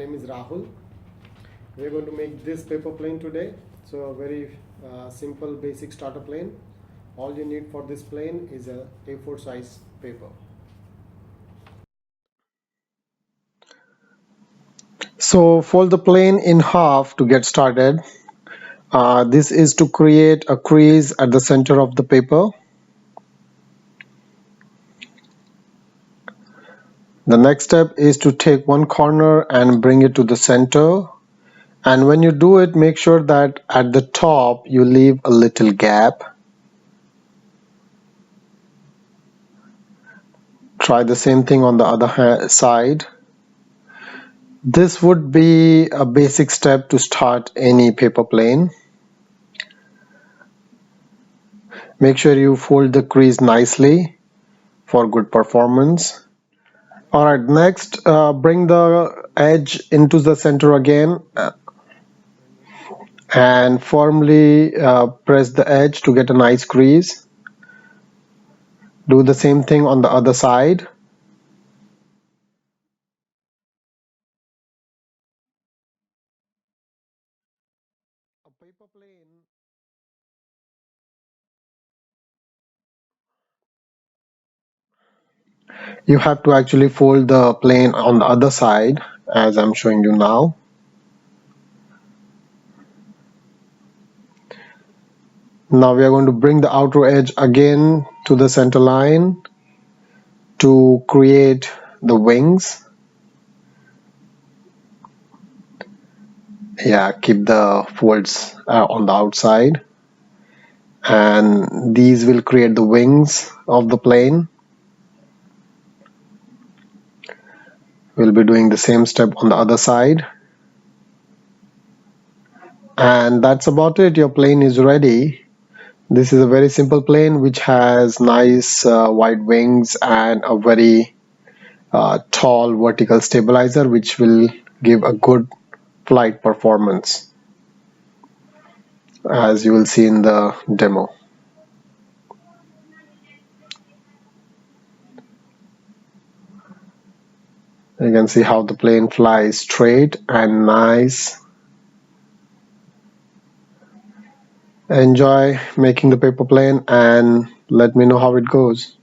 name is Rahul. We're going to make this paper plane today. So a very simple basic starter plane. All you need for this plane is a A4 size paper. So fold the plane in half to get started. This is to create a crease at the center of the paper. The next step is to take one corner and bring it to the center. And when you do it, make sure that at the top you leave a little gap. Try the same thing on the other side. This would be a basic step to start any paper plane. Make sure you fold the crease nicely for good performance. Alright, next bring the edge into the center again and firmly press the edge to get a nice crease. Do the same thing on the other side. A paper plane you have to actually fold the plane on the other side as I'm showing you now. Now we are going to bring the outer edge again to the center line to create the wings. Yeah, keep the folds on the outside, and these will create the wings of the plane. We'll be doing the same step on the other side, and that's about it. Your plane is ready. This is a very simple plane which has nice wide wings and a very tall vertical stabilizer which will give a good flight performance, as you will see in the demo. You can see how the plane flies straight and nice. Enjoy making the paper plane and let me know how it goes.